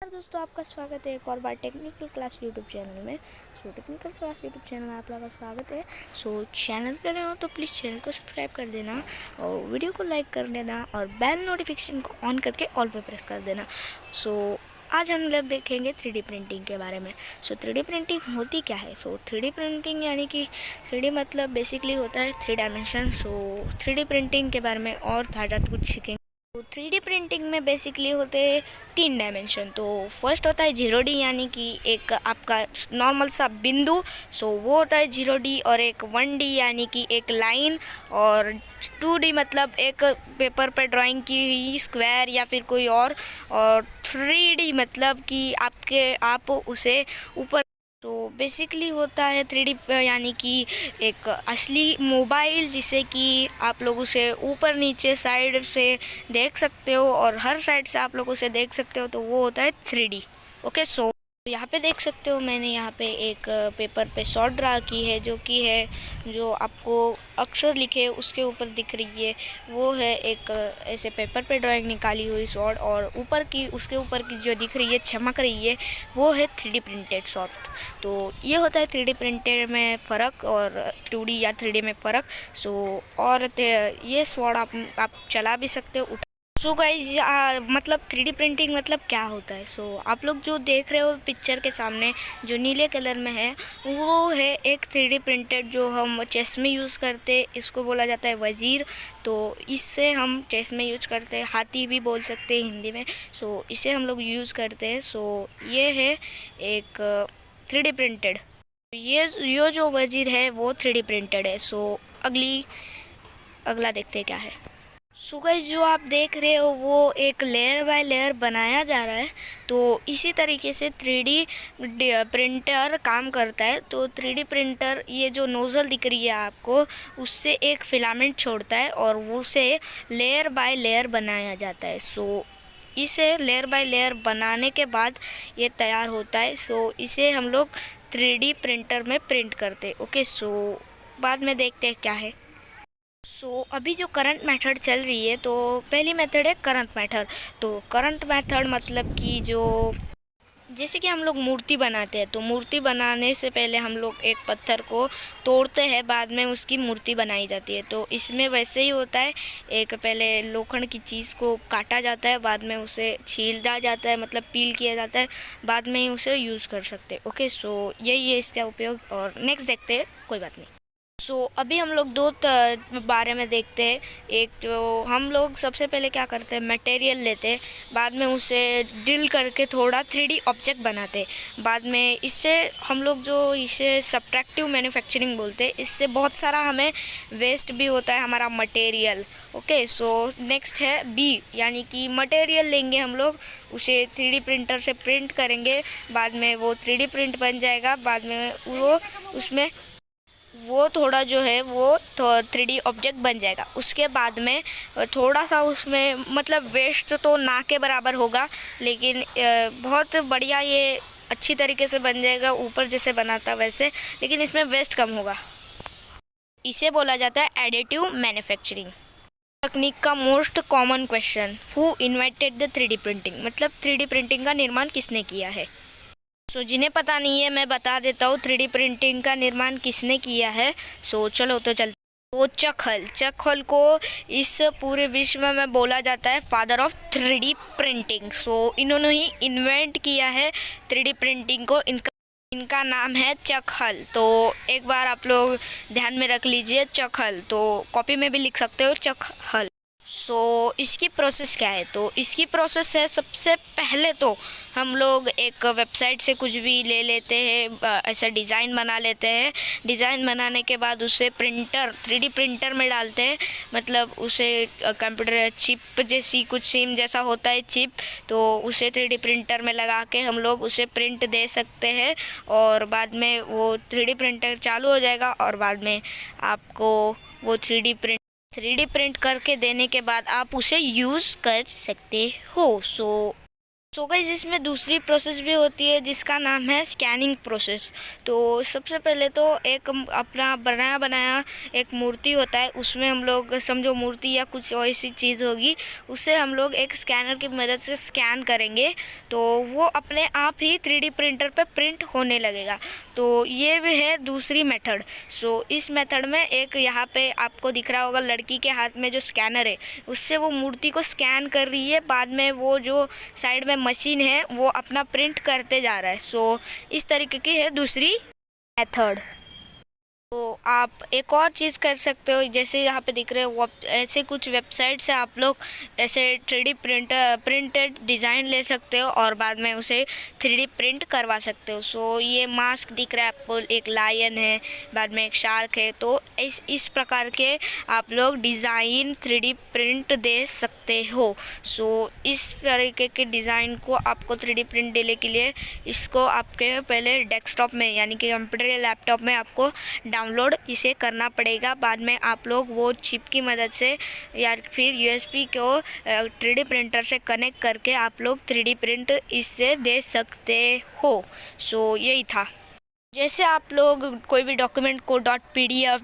नमस्कार दोस्तों, आपका स्वागत है एक और बार टेक्निकल क्लास यूट्यूब चैनल में। टेक्निकल क्लास यूट्यूब चैनल में आप लोगों का स्वागत है। चैनल पर नए हो तो प्लीज़ चैनल को सब्सक्राइब कर देना और वीडियो को लाइक कर देना और बेल नोटिफिकेशन को ऑन करके ऑल पे प्रेस कर देना। आज हम लोग देखेंगे 3D प्रिंटिंग के बारे में। 3D प्रिंटिंग होती क्या है? 3D प्रिंटिंग यानी कि 3D मतलब बेसिकली होता है 3 डायमेंशन। 3D प्रिंटिंग के बारे में और ज़्यादा कुछ सीखेंगे। 3D प्रिंटिंग में बेसिकली होते हैं 3 डायमेंशन। तो फर्स्ट होता है 0D यानी कि एक आपका नॉर्मल सा बिंदु, वो होता है 0D। और एक 1D यानी कि एक लाइन। और 2D मतलब एक पेपर पे ड्राइंग की हुई स्क्वायर या फिर कोई और 3D मतलब कि आप उसे ऊपर। बेसिकली होता है 3D यानी कि एक असली मोबाइल जिसे कि आप लोग उसे ऊपर नीचे साइड से देख सकते हो और हर साइड से आप लोग उसे देख सकते हो, तो वो होता है 3D। ओके, यहाँ पे देख सकते हो मैंने यहाँ पे एक पेपर पे शॉर्ट ड्रा की है, जो आपको अक्षर लिखे उसके ऊपर दिख रही है। वो है एक ऐसे पेपर पे ड्राइंग निकाली हुई शॉर्ट, और उसके ऊपर की जो दिख रही है चमक रही है वो है 3D प्रिंटेड शॉर्ट। तो ये होता है 3D प्रिंटेड में फ़र्क और 2D या 3D में फ़र्क। और ये शॉर्ट आप चला भी सकते हो। गाइज, मतलब 3D प्रिंटिंग मतलब क्या होता है? आप लोग जो देख रहे हो पिक्चर के सामने जो नीले कलर में है, वो है एक 3D प्रिंटेड जो हम चेस में यूज़ करते, इसको बोला जाता है वज़ीर। तो इससे हम चेस में यूज़ करते हैं, हाथी भी बोल सकते हैं हिंदी में। इसे हम लोग यूज़ करते हैं। ये है एक 3D प्रिंटेड। ये जो वज़ीर है वो 3D प्रिंटेड है। अगला देखते हैं क्या है। गाइस, जो आप देख रहे हो वो एक लेयर बाय लेयर बनाया जा रहा है। तो इसी तरीके से 3D प्रिंटर काम करता है। तो 3D प्रिंटर, ये जो नोज़ल दिख रही है आपको, उससे एक फिलामेंट छोड़ता है और उसे लेयर बाय लेयर बनाया जाता है। इसे लेयर बाय लेयर बनाने के बाद ये तैयार होता है। इसे हम लोग 3D प्रिंटर में प्रिंट करते। ओके, बाद में देखते हैं क्या है। अभी जो करंट मेथड चल रही है, तो पहली मेथड है करंट मेथड। तो करंट मेथड मतलब कि जैसे कि हम लोग मूर्ति बनाते हैं, तो मूर्ति बनाने से पहले हम लोग एक पत्थर को तोड़ते हैं, बाद में उसकी मूर्ति बनाई जाती है। तो इसमें वैसे ही होता है, एक पहले लोखंड की चीज़ को काटा जाता है, बाद में उसे छीला जाता है, मतलब पील किया जाता है, बाद में ही उसे यूज़ कर सकते हैं। ओके, यही है इसका उपयोग। और नेक्स्ट देखते हैं, कोई बात नहीं। अभी हम लोग दो बारे में देखते हैं। एक तो हम लोग सबसे पहले क्या करते हैं, मटेरियल लेते हैं, बाद में उसे ड्रिल करके थोड़ा 3D ऑब्जेक्ट बनाते हैं। बाद में हम लोग इसे सब्ट्रैक्टिव मैन्युफैक्चरिंग बोलते हैं। इससे बहुत सारा हमें वेस्ट भी होता है हमारा मटेरियल। ओके, नेक्स्ट है बी यानी कि मटेरियल लेंगे हम लोग, उसे 3D प्रिंटर से प्रिंट करेंगे, बाद में वो 3D प्रिंट बन जाएगा। बाद में वो थोड़ा जो है वो 3D ऑब्जेक्ट बन जाएगा। उसके बाद में थोड़ा सा उसमें मतलब वेस्ट तो ना के बराबर होगा, लेकिन बहुत बढ़िया ये अच्छी तरीके से बन जाएगा, ऊपर जैसे बनाता वैसे, लेकिन इसमें वेस्ट कम होगा। इसे बोला जाता है एडिटिव मैन्युफैक्चरिंग तकनीक का most common question, who invented the 3D printing, मतलब 3D प्रिंटिंग का निर्माण किसने किया है? जिन्हें पता नहीं है मैं बता देता हूँ 3D प्रिंटिंग का निर्माण किसने किया है। चलो तो चलते। चक हॉल को इस पूरे विश्व में बोला जाता है फादर ऑफ 3D प्रिंटिंग। इन्होंने ही इन्वेंट किया है 3D प्रिंटिंग को। इनका नाम है चक हॉल। तो एक बार आप लोग ध्यान में रख लीजिए, चक हॉल। तो कॉपी में भी लिख सकते हो चक हॉल। इसकी प्रोसेस क्या है? तो इसकी प्रोसेस है, सबसे पहले तो हम लोग एक वेबसाइट से कुछ भी ले लेते हैं, ऐसा डिज़ाइन बना लेते हैं। डिज़ाइन बनाने के बाद उसे 3D प्रिंटर में डालते हैं, मतलब उसे कंप्यूटर चिप जैसी कुछ सिम जैसा होता है चिप, तो उसे 3D प्रिंटर में लगा के हम लोग उसे प्रिंट दे सकते हैं। और बाद में वो 3D प्रिंटर चालू हो जाएगा और बाद में आपको वो 3D प्रिंट करके देने के बाद आप उसे यूज़ कर सकते हो। सो गाइस इसमें दूसरी प्रोसेस भी होती है जिसका नाम है स्कैनिंग प्रोसेस। तो सबसे पहले तो एक अपना बनाया बनाया एक मूर्ति होता है, उसमें हम लोग समझो मूर्ति या कुछ ऐसी चीज़ होगी, उसे हम लोग एक स्कैनर की मदद से स्कैन करेंगे तो वो अपने आप ही 3D प्रिंटर पे प्रिंट होने लगेगा। तो ये भी है दूसरी मेथड। सो इस मेथड में एक यहाँ पे आपको दिख रहा होगा लड़की के हाथ में जो स्कैनर है, उससे वो मूर्ति को स्कैन कर रही है, बाद में वो जो साइड में मशीन है वो अपना प्रिंट करते जा रहा है। सो इस तरीके की है दूसरी मेथड। तो आप एक और चीज़ कर सकते हो, जैसे यहाँ पे दिख रहे हो ऐसे कुछ वेबसाइट से आप लोग ऐसे 3D प्रिंटेड डिज़ाइन ले सकते हो और बाद में उसे 3D प्रिंट करवा सकते हो। सो ये मास्क दिख रहा है आपको, एक लायन है, बाद में एक शार्क है। तो इस प्रकार के आप लोग डिज़ाइन 3D प्रिंट दे सकते हो। सो इस तरीके के डिज़ाइन को आपको 3D प्रिंट देने के लिए इसको आपके पहले डेस्कटॉप में यानी कि कंप्यूटर या लैपटॉप में आपको डाउनलोड इसे करना पड़ेगा। बाद में आप लोग वो चिप की मदद से या फिर USB को 3D प्रिंटर से कनेक्ट करके आप लोग 3D प्रिंट इससे दे सकते हो। सो यही था। जैसे आप लोग कोई भी डॉक्यूमेंट को .pdf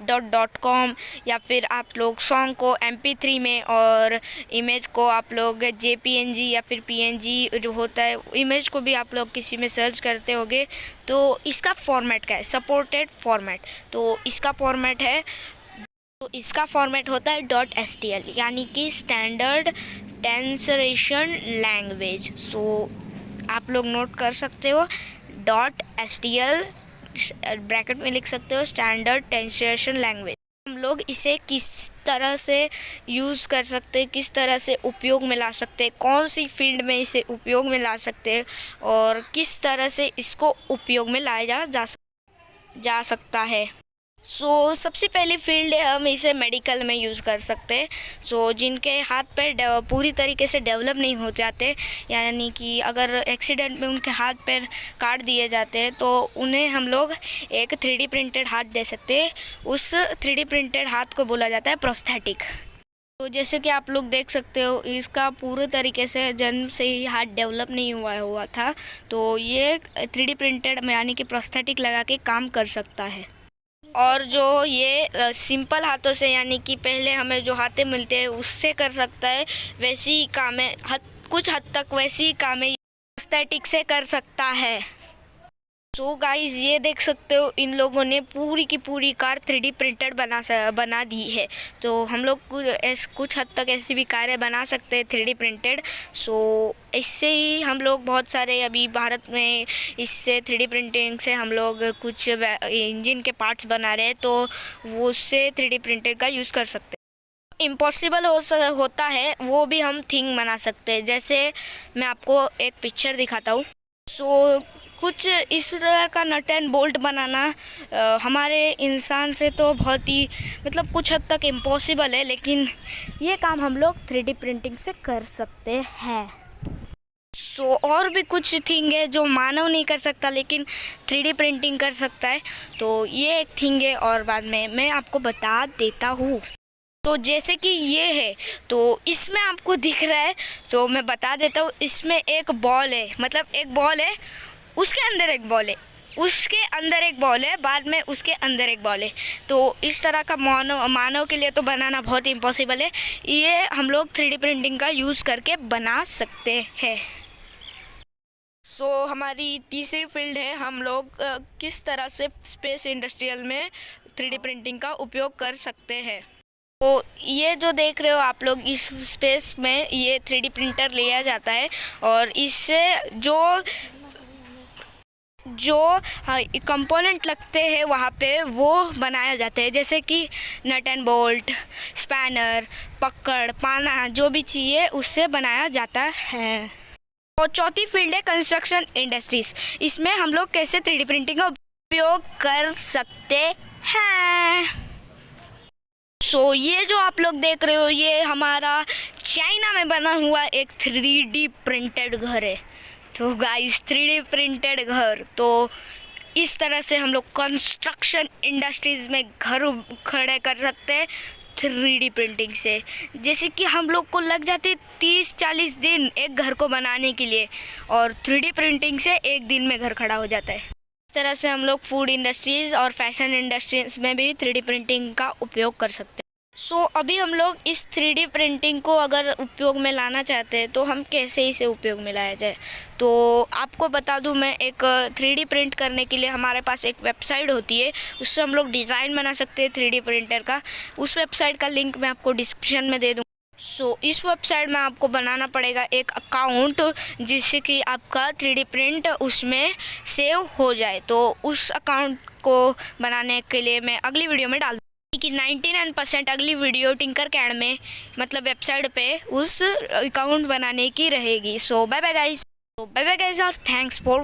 .com या फिर आप लोग सॉन्ग को MP3 में और इमेज को आप लोग JPNG या फिर PNG जो होता है इमेज को भी आप लोग किसी में सर्च करते होगे, तो इसका फॉर्मेट क्या है, सपोर्टेड फॉर्मेट। तो इसका फॉर्मेट होता है .stl यानी कि स्टैंडर्ड ट्रांसलेशन लैंग्वेज। सो आप लोग नोट कर सकते हो .stl ब्रैकेट में लिख सकते हो स्टैंडर्ड ट्रांसलेशन लैंग्वेज। हम लोग इसे किस तरह से यूज़ कर सकते हैं, किस तरह से उपयोग में ला सकते हैं, कौन सी फील्ड में इसे उपयोग में ला सकते हैं और किस तरह से इसको उपयोग में लाया जा सकता है। सो सबसे पहली फील्ड है हम इसे मेडिकल में यूज़ कर सकते हैं। सो जिनके हाथ पैर पूरी तरीके से डेवलप नहीं हो जाते, यानी कि अगर एक्सीडेंट में उनके हाथ पैर काट दिए जाते हैं तो उन्हें हम लोग एक 3D प्रिंटेड हाथ दे सकते हैं। उस 3D प्रिंटेड हाथ को बोला जाता है प्रोस्थेटिक। तो जैसे कि आप लोग देख सकते हो इसका पूरे तरीके से जन्म से ही हाथ डेवलप नहीं हुआ था, तो ये 3D प्रिंटेड यानी कि प्रोस्थेटिक लगा के काम कर सकता है। और जो ये सिंपल हाथों से यानी कि पहले हमें जो हाथें मिलते हैं उससे कर सकता है, वैसी कामें कुछ हद तक वैसी कामें प्रोस्थेटिक से कर सकता है। सो गाइस ये देख सकते हो इन लोगों ने पूरी की पूरी कार 3D प्रिंटेड बना दी है। तो हम लोग कुछ हद तक ऐसी भी कारें बना सकते हैं 3D प्रिंटेड। सो इससे ही हम लोग बहुत सारे अभी भारत में इससे 3D प्रिंटिंग से हम लोग कुछ इंजन के पार्ट्स बना रहे हैं, तो वो उससे 3D प्रिंटेड का यूज़ कर सकते हैं। इम्पॉसिबल होता है वो भी हम थिंग बना सकते हैं। जैसे मैं आपको एक पिक्चर दिखाता हूँ। सो कुछ इस तरह का नट एंड बोल्ट बनाना हमारे इंसान से तो बहुत ही मतलब कुछ हद तक इम्पॉसिबल है, लेकिन ये काम हम लोग 3D प्रिंटिंग से कर सकते हैं। सो और भी कुछ थिंग है जो मानव नहीं कर सकता लेकिन 3D प्रिंटिंग कर सकता है। तो ये एक थिंग है और बाद में मैं आपको बता देता हूँ। तो जैसे कि ये है, तो इसमें आपको दिख रहा है, तो मैं बता देता हूँ। इसमें एक बॉल है, मतलब एक बॉल है, उसके अंदर एक बॉल है, उसके अंदर एक बॉल है, बाद में उसके अंदर एक बॉल है। तो इस तरह का मानव के लिए तो बनाना बहुत इम्पॉसिबल है। ये हम लोग 3D प्रिंटिंग का यूज़ करके बना सकते हैं। सो हमारी तीसरी फील्ड है हम लोग किस तरह से स्पेस इंडस्ट्रियल में 3D प्रिंटिंग का उपयोग कर सकते हैं। तो ये जो देख रहे हो आप लोग, इस स्पेस में ये 3D प्रिंटर लिया जाता है और इससे जो कंपोनेंट लगते हैं वहाँ पे वो बनाया जाता है, जैसे कि नट एंड बोल्ट, स्पैनर, पकड़, पाना, जो भी चाहिए उससे बनाया जाता है। और चौथी फील्ड है कंस्ट्रक्शन इंडस्ट्रीज। इसमें हम लोग कैसे 3D प्रिंटिंग का उपयोग कर सकते हैं। सो ये जो आप लोग देख रहे हो ये हमारा चाइना में बना हुआ एक 3D प्रिंटेड घर है। तो गाइस 3D प्रिंटेड घर, तो इस तरह से हम लोग कंस्ट्रक्शन इंडस्ट्रीज़ में घर खड़े कर सकते हैं। 3D प्रिंटिंग से। जैसे कि हम लोग को लग जाते 30-40 दिन एक घर को बनाने के लिए, और 3D प्रिंटिंग से एक दिन में घर खड़ा हो जाता है। इस तरह से हम लोग फूड इंडस्ट्रीज़ और फैशन इंडस्ट्रीज़ में भी 3D प्रिंटिंग का उपयोग कर सकते हैं। अभी हम लोग इस 3D प्रिंटिंग को अगर उपयोग में लाना चाहते हैं तो हम कैसे इसे उपयोग में लाया जाए। तो आपको बता दूं, मैं एक 3D प्रिंट करने के लिए हमारे पास एक वेबसाइट होती है, उससे हम लोग डिज़ाइन बना सकते हैं 3D प्रिंटर का। उस वेबसाइट का लिंक मैं आपको डिस्क्रिप्शन में दे दूँ। इस वेबसाइट में आपको बनाना पड़ेगा एक अकाउंट, जिससे कि आपका 3D प्रिंट उसमें सेव हो जाए। तो उस अकाउंट को बनाने के लिए मैं अगली वीडियो में डाल कि 99% अगली वीडियो टिंकरकैड में, मतलब वेबसाइट पे उस अकाउंट बनाने की रहेगी। Bye bye guys. और थैंक्स फॉर